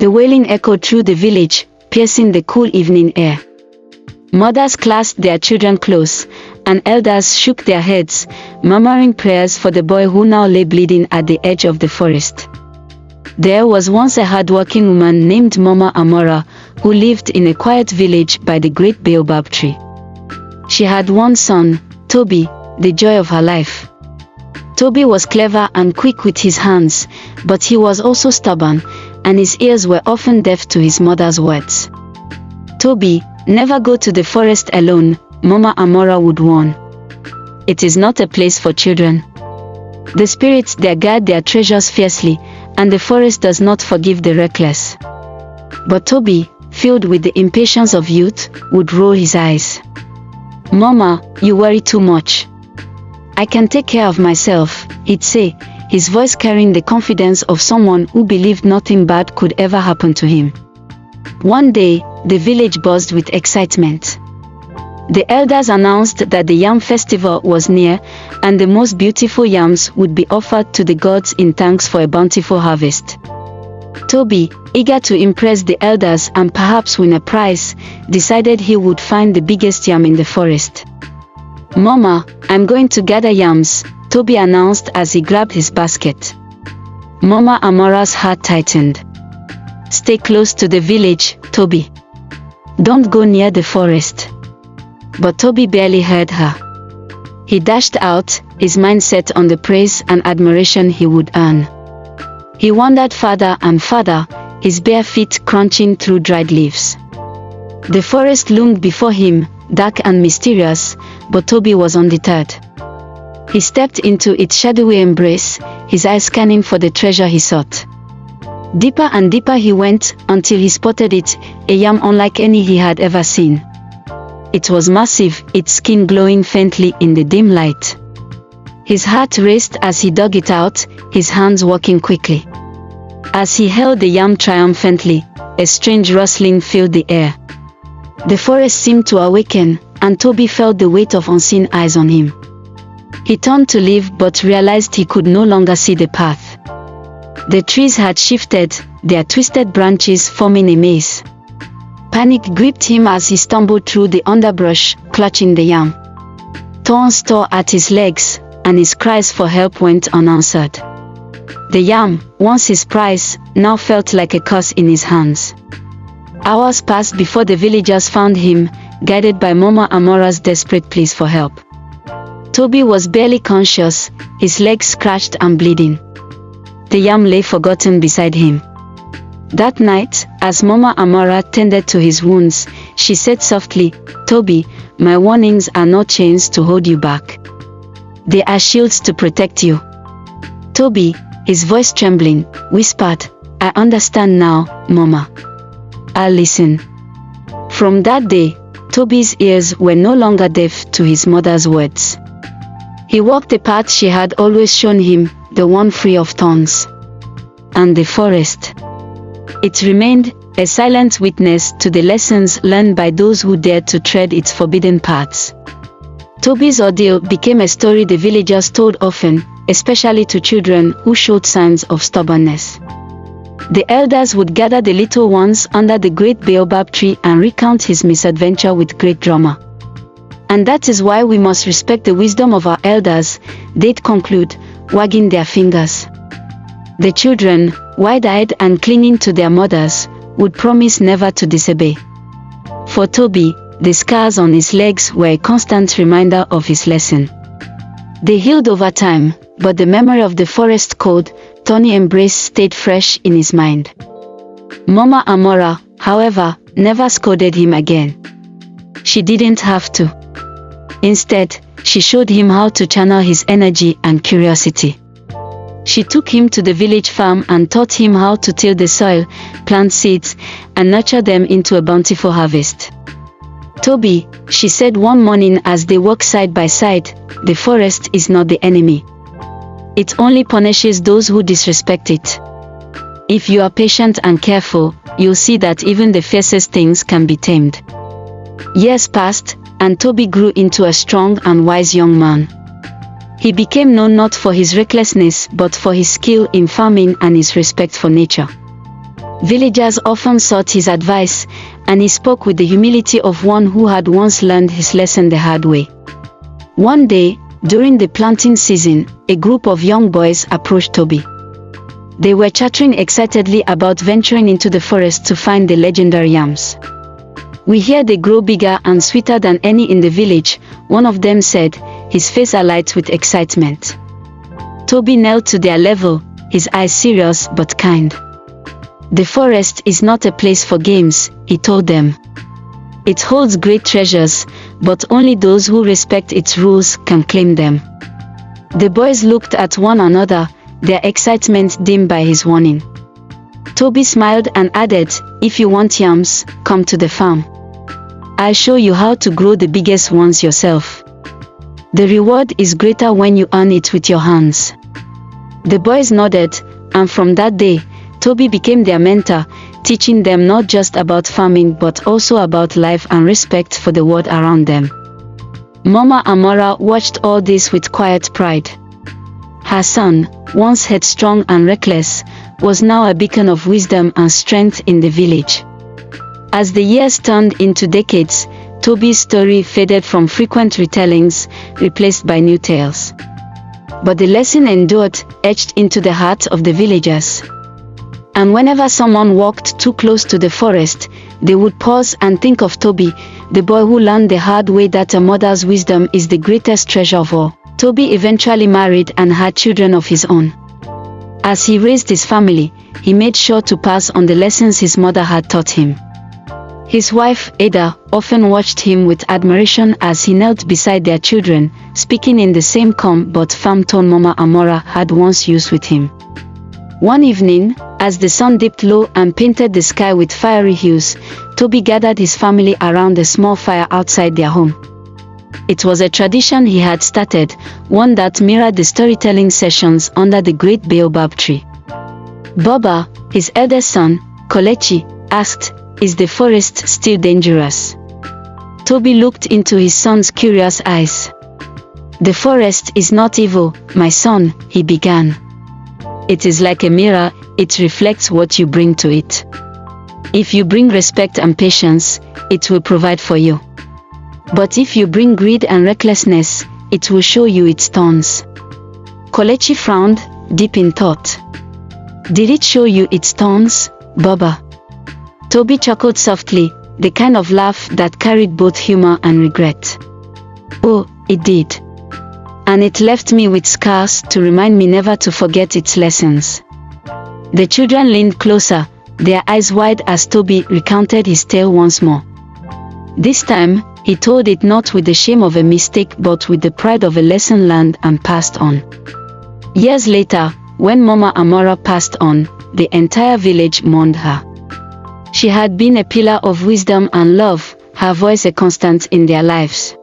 The wailing echoed through the village, piercing the cool evening air. Mothers clasped their children close, and elders shook their heads, murmuring prayers for the boy who now lay bleeding at the edge of the forest. There was once a hard-working woman named Mama Amora, who lived in a quiet village by the great baobab tree. She had one son, Tobi, the joy of her life. Tobi was clever and quick with his hands, but he was also stubborn, and his ears were often deaf to his mother's words. Tobi, never go to the forest alone, Mama Amora would warn. It is not a place for children. The spirits there guard their treasures fiercely, and the forest does not forgive the reckless. But Tobi, filled with the impatience of youth, would roll his eyes. Mama, you worry too much. I can take care of myself, he'd say, his voice carrying the confidence of someone who believed nothing bad could ever happen to him. One day, the village buzzed with excitement. The elders announced that the yam festival was near, and the most beautiful yams would be offered to the gods in thanks for a bountiful harvest. Tobi, eager to impress the elders and perhaps win a prize, decided he would find the biggest yam in the forest. Mama, I'm going to gather yams, Tobi announced as he grabbed his basket. Mama Amora's heart tightened. Stay close to the village, Tobi. Don't go near the forest. But Tobi barely heard her. He dashed out, his mind set on the praise and admiration he would earn. He wandered farther and farther, his bare feet crunching through dried leaves. The forest loomed before him, dark and mysterious, but Tobi was undeterred. He stepped into its shadowy embrace, his eyes scanning for the treasure he sought. Deeper and deeper he went, until he spotted it, a yam unlike any he had ever seen. It was massive, its skin glowing faintly in the dim light. His heart raced as he dug it out, his hands working quickly. As he held the yam triumphantly, a strange rustling filled the air. The forest seemed to awaken, and Tobi felt the weight of unseen eyes on him. He turned to leave but realized he could no longer see the path. The trees had shifted, their twisted branches forming a maze. Panic gripped him as he stumbled through the underbrush, clutching the yam. Thorns tore at his legs, and his cries for help went unanswered. The yam, once his prize, now felt like a curse in his hands. Hours passed before the villagers found him, guided by Mama Amora's desperate pleas for help. Tobi was barely conscious, his legs scratched and bleeding. The yam lay forgotten beside him. That night, as Mama Amora tended to his wounds, she said softly, Tobi, my warnings are not chains to hold you back. They are shields to protect you. Tobi, his voice trembling, whispered, I understand now, Mama. I'll listen. From that day, Tobi's ears were no longer deaf to his mother's words. He walked the path she had always shown him, the one free of thorns. And the forest. It remained a silent witness to the lessons learned by those who dared to tread its forbidden paths. Tobi's ordeal became a story the villagers told often, especially to children who showed signs of stubbornness. The elders would gather the little ones under the great baobab tree and recount his misadventure with great drama. And that is why we must respect the wisdom of our elders, they'd conclude, wagging their fingers. The children, wide-eyed and clinging to their mothers, would promise never to disobey. For Tobi, the scars on his legs were a constant reminder of his lesson. They healed over time, but the memory of the forest cold, thorny embrace stayed fresh in his mind. Mama Amora, however, never scolded him again. She didn't have to. Instead, she showed him how to channel his energy and curiosity. She took him to the village farm and taught him how to till the soil, plant seeds, and nurture them into a bountiful harvest. Tobi, she said one morning as they walked side by side, the forest is not the enemy. It only punishes those who disrespect it. If you are patient and careful, you'll see that even the fiercest things can be tamed. Years passed, and Tobi grew into a strong and wise young man. He became known not for his recklessness but for his skill in farming and his respect for nature. Villagers often sought his advice, and he spoke with the humility of one who had once learned his lesson the hard way. One day, during the planting season, a group of young boys approached Tobi. They were chattering excitedly about venturing into the forest to find the legendary yams. "We hear they grow bigger and sweeter than any in the village," one of them said, his face alight with excitement. Tobi knelt to their level, his eyes serious but kind. "The forest is not a place for games," he told them. "It holds great treasures, but only those who respect its rules can claim them." The boys looked at one another, their excitement dimmed by his warning. Tobi smiled and added, "If you want yams, come to the farm. I'll show you how to grow the biggest ones yourself. The reward is greater when you earn it with your hands." The boys nodded, and from that day, Tobi became their mentor, teaching them not just about farming but also about life and respect for the world around them. Mama Amora watched all this with quiet pride. Her son, once headstrong and reckless, was now a beacon of wisdom and strength in the village. As the years turned into decades, Tobi's story faded from frequent retellings, replaced by new tales. But the lesson endured, etched into the hearts of the villagers. And whenever someone walked too close to the forest, they would pause and think of Tobi, the boy who learned the hard way that a mother's wisdom is the greatest treasure of all. Tobi eventually married and had children of his own. As he raised his family, he made sure to pass on the lessons his mother had taught him. His wife, Ada, often watched him with admiration as he knelt beside their children, speaking in the same calm but firm tone Mama Amora had once used with him. One evening, as the sun dipped low and painted the sky with fiery hues, Tobi gathered his family around a small fire outside their home. It was a tradition he had started, one that mirrored the storytelling sessions under the great baobab tree. Boba, his eldest son, Kolechi, asked, "Is the forest still dangerous?" Tobi looked into his son's curious eyes. "The forest is not evil, my son," he began. "It is like a mirror, it reflects what you bring to it. If you bring respect and patience, it will provide for you. But if you bring greed and recklessness, it will show you its thorns." Kolechi frowned, deep in thought. "Did it show you its thorns, Boba?" Tobi chuckled softly, the kind of laugh that carried both humor and regret. "Oh, it did. And it left me with scars to remind me never to forget its lessons." The children leaned closer, their eyes wide as Tobi recounted his tale once more. This time, he told it not with the shame of a mistake but with the pride of a lesson learned and passed on. Years later, when Mama Amora passed on, the entire village mourned her. She had been a pillar of wisdom and love, her voice a constant in their lives.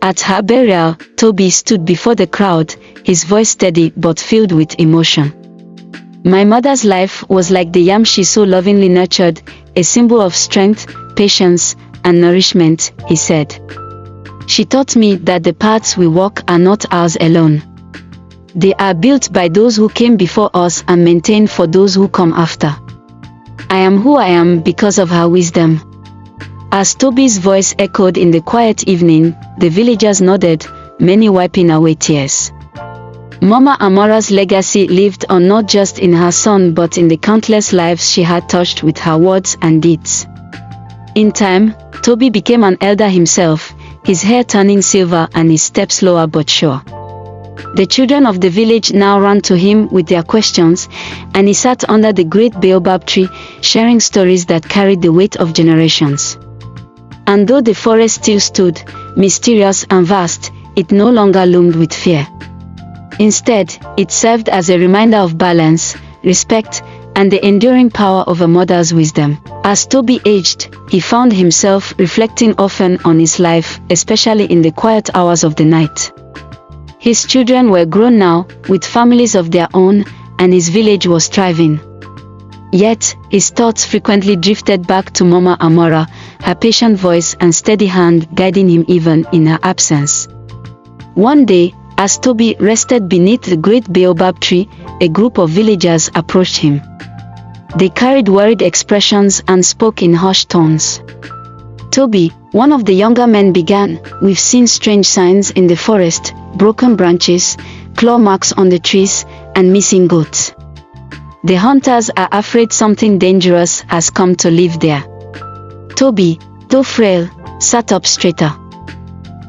At her burial, Tobi stood before the crowd, his voice steady but filled with emotion. "My mother's life was like the yam she so lovingly nurtured, a symbol of strength, patience, and nourishment," he said. "She taught me that the paths we walk are not ours alone. They are built by those who came before us and maintained for those who come after. I am who I am because of her wisdom." As Tobi's voice echoed in the quiet evening, the villagers nodded, many wiping away tears. Mama Amora's legacy lived on not just in her son but in the countless lives she had touched with her words and deeds. In time, Tobi became an elder himself, his hair turning silver and his steps slower but sure. The children of the village now ran to him with their questions, and he sat under the great baobab tree, sharing stories that carried the weight of generations. And though the forest still stood, mysterious and vast, it no longer loomed with fear. Instead, it served as a reminder of balance, respect, and the enduring power of a mother's wisdom. As Tobi aged, he found himself reflecting often on his life, especially in the quiet hours of the night. His children were grown now, with families of their own, and his village was thriving. Yet, his thoughts frequently drifted back to Mama Amora, her patient voice and steady hand guiding him even in her absence. One day, as Tobi rested beneath the great baobab tree, a group of villagers approached him. They carried worried expressions and spoke in hushed tones. "Tobi," one of the younger men began, "we've seen strange signs in the forest, broken branches, claw marks on the trees, and missing goats. The hunters are afraid something dangerous has come to live there." Tobi, though frail, sat up straighter.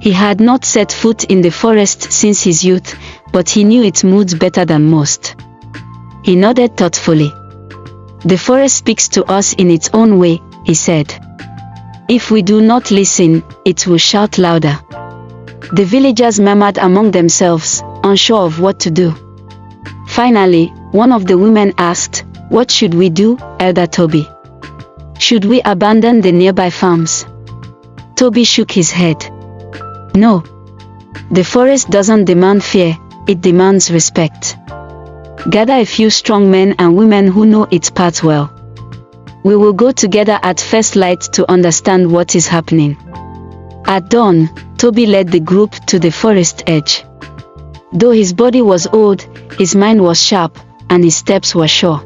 He had not set foot in the forest since his youth, but he knew its moods better than most. He nodded thoughtfully. "The forest speaks to us in its own way," he said. "If we do not listen, it will shout louder." The villagers murmured among themselves, unsure of what to do. Finally, one of the women asked, "What should we do, Elder Tobi? Should we abandon the nearby farms?" Tobi shook his head. "No. The forest doesn't demand fear, it demands respect. Gather a few strong men and women who know its path well. We will go together at first light to understand what is happening." At dawn, Tobi led the group to the forest edge. Though his body was old, his mind was sharp, and his steps were sure.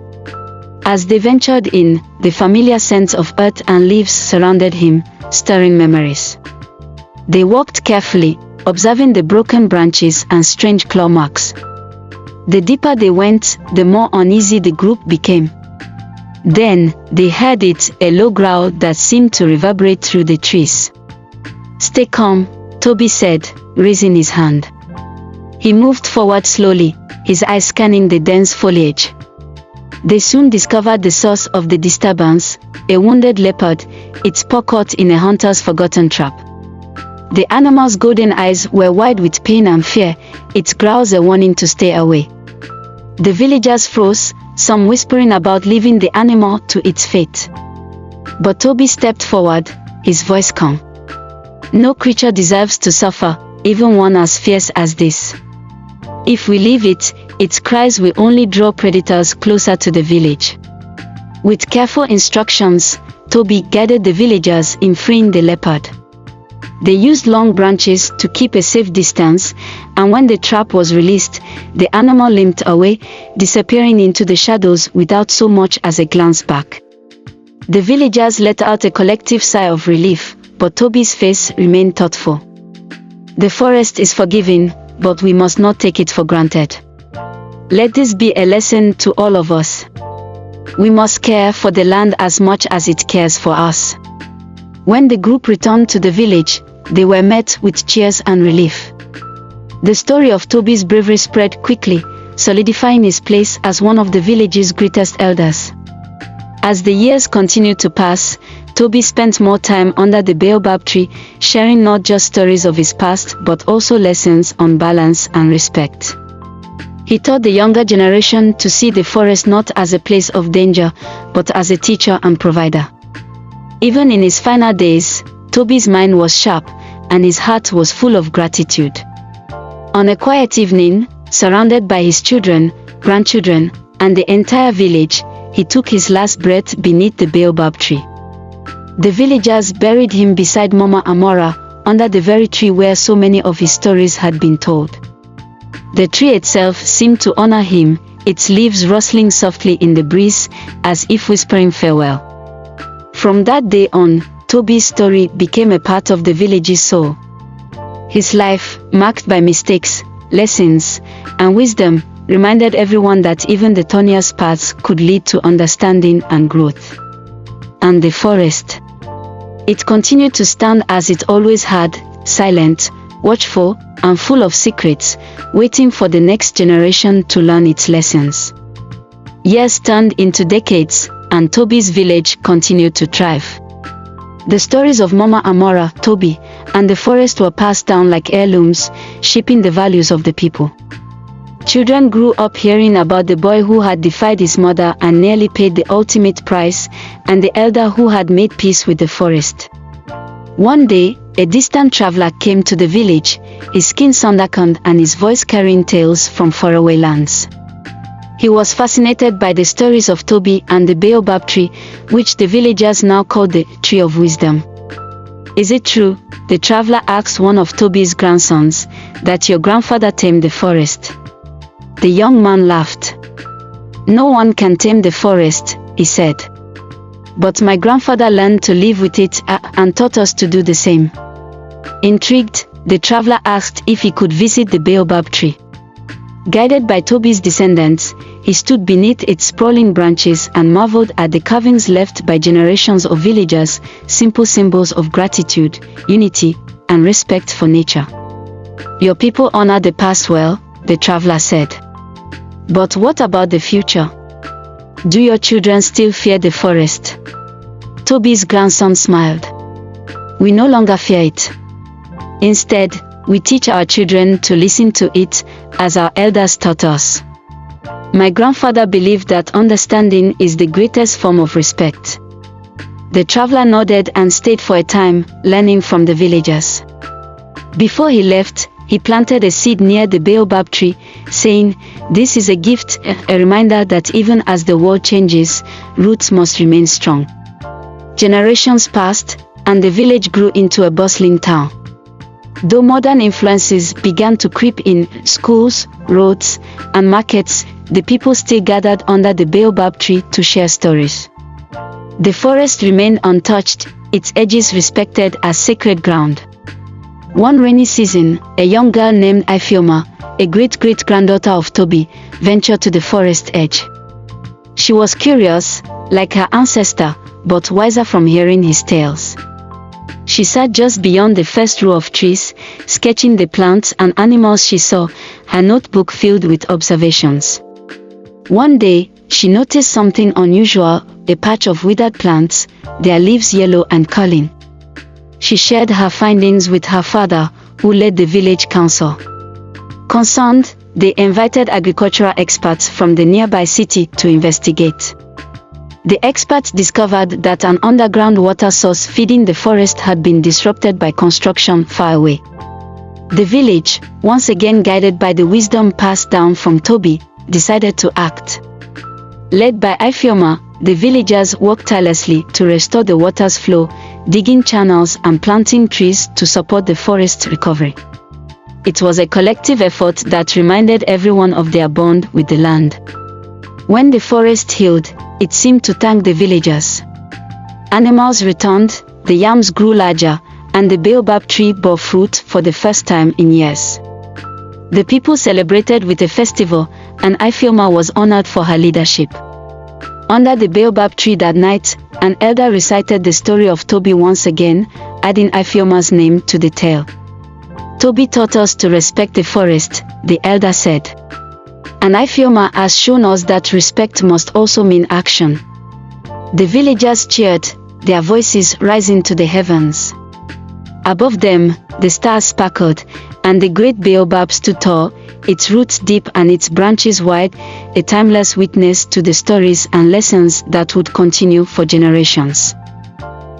As they ventured in, the familiar scents of earth and leaves surrounded him, stirring memories. They walked carefully, observing the broken branches and strange claw marks. The deeper they went, the more uneasy the group became. Then, they heard it, a low growl that seemed to reverberate through the trees. "Stay calm," Tobi said, raising his hand. He moved forward slowly, his eyes scanning the dense foliage. They soon discovered the source of the disturbance, a wounded leopard, its paw caught in a hunter's forgotten trap. The animal's golden eyes were wide with pain and fear, its growls a warning to stay away. The villagers froze, some whispering about leaving the animal to its fate. But Tobi stepped forward, his voice calm. "No creature deserves to suffer, even one as fierce as this. If we leave it, its cries will only draw predators closer to the village." With careful instructions, Tobi guided the villagers in freeing the leopard. They used long branches to keep a safe distance, and when the trap was released, the animal limped away, disappearing into the shadows without so much as a glance back. The villagers let out a collective sigh of relief, but Tobi's face remained thoughtful. "The forest is forgiving, but we must not take it for granted. Let this be a lesson to all of us. We must care for the land as much as it cares for us." When the group returned to the village, they were met with cheers and relief. The story of Tobi's bravery spread quickly, solidifying his place as one of the village's greatest elders. As the years continued to pass, Tobi spent more time under the baobab tree, sharing not just stories of his past but also lessons on balance and respect. He taught the younger generation to see the forest not as a place of danger, but as a teacher and provider. Even in his final days, Tobi's mind was sharp, and his heart was full of gratitude. On a quiet evening, surrounded by his children, grandchildren, and the entire village, he took his last breath beneath the baobab tree. The villagers buried him beside Mama Amora, under the very tree where so many of his stories had been told. The tree itself seemed to honor him, its leaves rustling softly in the breeze, as if whispering farewell. From that day on, Tobi's story became a part of the village's soul. His life, marked by mistakes, lessons, and wisdom, reminded everyone that even the thorniest paths could lead to understanding and growth. And the forest. It continued to stand as it always had, silent, watchful, and full of secrets, waiting for the next generation to learn its lessons. Years turned into decades, and Tobi's village continued to thrive. The stories of Mama Amora, Tobi, and the forest were passed down like heirlooms, shaping the values of the people. Children grew up hearing about the boy who had defied his mother and nearly paid the ultimate price, and the elder who had made peace with the forest. One day, a distant traveler came to the village, his skin sun-darkened and his voice carrying tales from faraway lands. He was fascinated by the stories of Tobi and the baobab tree, which the villagers now call the Tree of Wisdom. "Is it true," the traveler asked one of Tobi's grandsons, "that your grandfather tamed the forest?" The young man laughed. "No one can tame the forest, he said. But my grandfather learned to live with it and taught us to do the same. Intrigued, the traveler asked if he could visit the baobab tree. Guided by Tobi's descendants, he stood beneath its sprawling branches and marveled at the carvings left by generations of villagers, simple symbols of gratitude, unity, and respect for nature. Your people honor the past well, the traveler said. But what about the future? Do your children still fear the forest? Tobi's grandson smiled. We no longer fear it. Instead, we teach our children to listen to it, as our elders taught us. My grandfather believed that understanding is the greatest form of respect. The traveler nodded and stayed for a time, learning from the villagers. Before he left, he planted a seed near the baobab tree, saying, "This is a gift, a reminder that even as the world changes, roots must remain strong." Generations passed, and the village grew into a bustling town. Though modern influences began to creep in, schools, roads, and markets, the people still gathered under the baobab tree to share stories. The forest remained untouched, its edges respected as sacred ground. One rainy season, a young girl named Ifeoma, a great-great-granddaughter of Tobi, ventured to the forest edge. She was curious, like her ancestor, but wiser from hearing his tales. She sat just beyond the first row of trees, sketching the plants and animals she saw, her notebook filled with observations. One day, she noticed something unusual, a patch of withered plants, their leaves yellow and curling. She shared her findings with her father, who led the village council. Concerned, they invited agricultural experts from the nearby city to investigate. The experts discovered that an underground water source feeding the forest had been disrupted by construction far away. The village, once again guided by the wisdom passed down from Tobi, decided to act. Led by Ifeoma, the villagers worked tirelessly to restore the water's flow, digging channels and planting trees to support the forest's recovery. It was a collective effort that reminded everyone of their bond with the land. When the forest healed, it seemed to thank the villagers. Animals returned, the yams grew larger, and the baobab tree bore fruit for the first time in years. The people celebrated with a festival, and Ifeoma was honored for her leadership. Under the baobab tree that night, an elder recited the story of Tobi once again, adding Ifeoma's name to the tale. Tobi taught us to respect the forest, the elder said. And Ifeoma has shown us that respect must also mean action. The villagers cheered, their voices rising to the heavens. Above them, the stars sparkled, and the great baobab stood tall, its roots deep and its branches wide, a timeless witness to the stories and lessons that would continue for generations.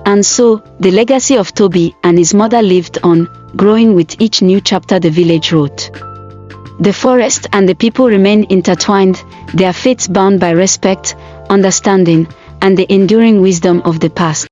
And so, the legacy of Tobi and his mother lived on, growing with each new chapter the village wrote. The forest and the people remain intertwined, their fates bound by respect, understanding, and the enduring wisdom of the past.